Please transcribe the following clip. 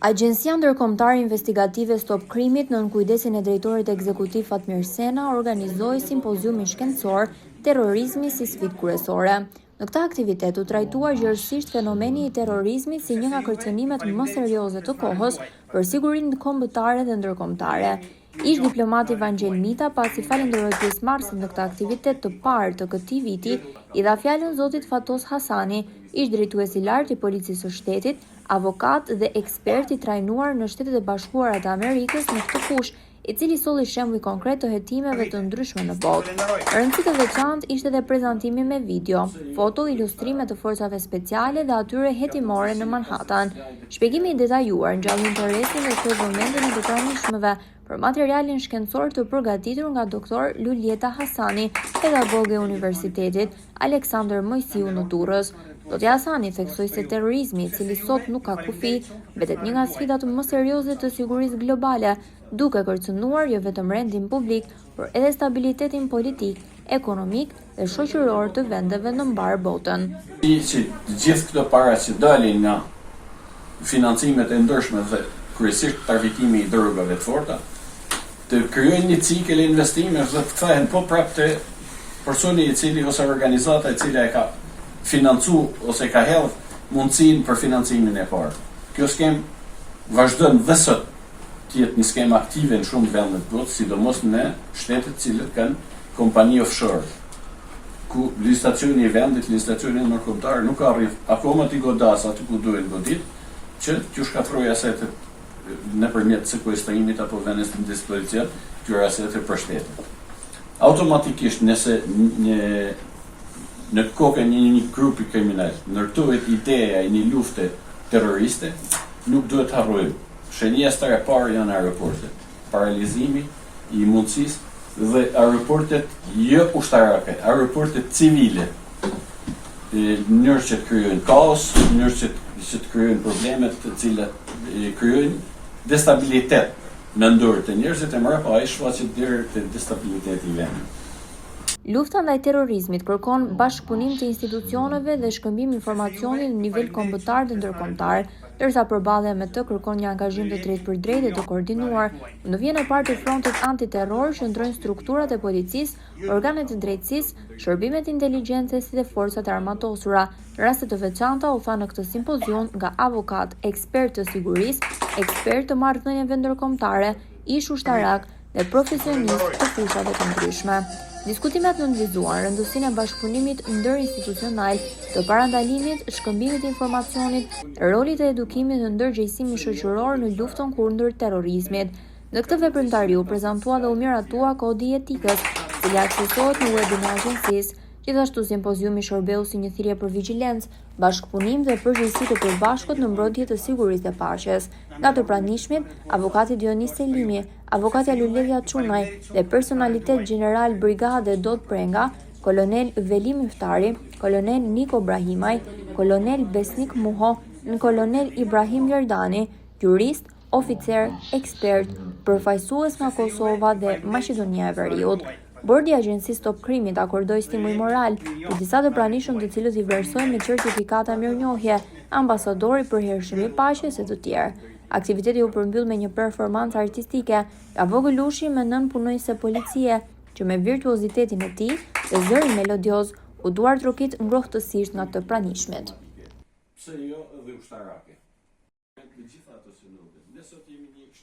Agjencia Ndërkombëtare Investigative Stop Krimit nën kujdesin e drejtorit ekzekutiv Fatmir Sena organizoi simpoziumin shkencor Terrorizmi si sfidë kryesore. Në këtë aktivitet u trajtua gjërësisht fenomeni i terrorizmit si një nga kërcënimet më serioze të kohës për sigurinë kombëtare dhe ndërkombëtare. Ish diplomati Vangel Mita, pasi falenderoi pjesëmarrësit në këtë aktivitet të parë të këtij viti, i dha fjalën zotit Fatos Hasani, ish drejtues i lartë i policisë së shtetit, avokat dhe ekspert i trajnuar në Shtetet e Bashkuara të Amerikës në këtë fushë, i cili solli shembuj konkret të hetimeve të ndryshme në botë. Rëndësi të veçantë ishte edhe prezantimi me video, foto, ilustrime të forcave speciale dhe atyre hetimore në Manhattan. Shpjegimi i detajuar ngjalli interesin dhe shpërvëmendjen e të pranishmëve për materialin shkencor të përgatitur nga doktor Luljeta Hasani, pedagoge e Universitetit Aleksandër Mojsiu në Durrës. Zotja Hasani theksoi se terrorizmi, i cili sot nuk ka kufi, mbetet një nga sfidat më serioze të sigurisë globale, duke kërcënuar jo vetëm rendin publik, por edhe stabilitetin politik, ekonomik dhe shoqëror të vendeve në mbar botën. Që gjithë këto para që dalin nga financimet e ndryshme dhe kryesisht targetimi i drogave të forta, të krijojnë një cikël investimesh dhe të kthehen po prapë te personi i cili ose organizata e cila e ka financu ose ka hedh mundësinë për financimin e parë. Kjo skemë vazhdon dhe sot të jetë një skemë aktive në shumë vende të botës, sidomos në shtetet të cilët kanë kompani offshore, ku legislacioni i vendit, legislacioni ndërkombëtar nuk arrin akoma të godas aty ku duhet godit, që t'ju shkatërrojë asetet nëpërmjet sekuestrimit apo vendit në dispozicion këtyre aseteve për shtetin. Automatikisht nëse në kokën e një grupi kriminal ndërtohet ideja e një lufte terroriste, nuk duhet të harrojmë. Shenjestër e parë janë aeroportet, paralizimi i mundësisë dhe aeroportet jo ushtarake, aeroportet civile, në mënyrë që të krijojnë kaos, në mënyrë që të krijojnë problemet të cilat krijojnë destabilitet në dorët e njerëzit e mbrapa ai shfaqet deri te destabiliteti i vendit. Lufta ndaj terrorizmit kërkon bashkëpunim të institucioneve dhe shkëmbim informacioni në nivel kombëtar dhe ndërkombëtar, ndërsa përballja me të kërkon një angazhim të drejtpërdrejtë dhe të koordinuar. Në vjen e parë të frontit antiterror qëndrojnë strukturat e policisë, organet e drejtësisë, shërbimet inteligjencës dhe forcat e armatosura. Në raste të veçanta u tha në këtë simpozion nga avokat, ekspert të sigurisë, ekspert të marrëdhënieve ndërkombëtare, ish ushtarak dhe profesionistë të fushave të ndryshme. Diskutimet nënvizuan rëndësinë e bashkëpunimit ndërinstitucional, të parandalimit, shkëmbimit të informacionit, rolit të edukimit dhe ndërgjegjësimit shoqëror në luftën kundër terrorizmit. Në këtë veprimtari u prezantua dhe u miratua kodi i etikës, i cili aksesohet në webin e agjencisë. Gjithashtu simpoziumi shërbeu si një thirrje për vigjilencë, bashkëpunim dhe përgjegjësi të përbashkët në mbrojtje të sigurisë dhe paqes. Nga të pranishmit, avokati Dionis Selimi, avokatja Lulelia Çunaj dhe personalitet general brigade Dot Prenga, kolonel Veli Myftari, kolonel Niko Brahimaj, kolonel Besnik Muho, kolonel Ibrahim Jordani, jurist, oficer, ekspert, përfaqësues nga Kosova dhe Maqedonia e Veriut. Bordi i Agjencisë Stop Krimit akordoi stimull moral për disa të pranishëm të cilët i vlerësojnë me certifikata mirënjohje, ambasadori për hershëm i paqes e të tjerë. Aktiviteti u përmbyll me një performancë artistike nga vogëlushi me 9 punonjëse policie, që me virtuozitetin e tij dhe zërin melodioz u duar trokit ngrohtësisht nga të pranishmit. Pse jo edhe ushtarake? Të gjitha ato synodet. Ne sot jemi një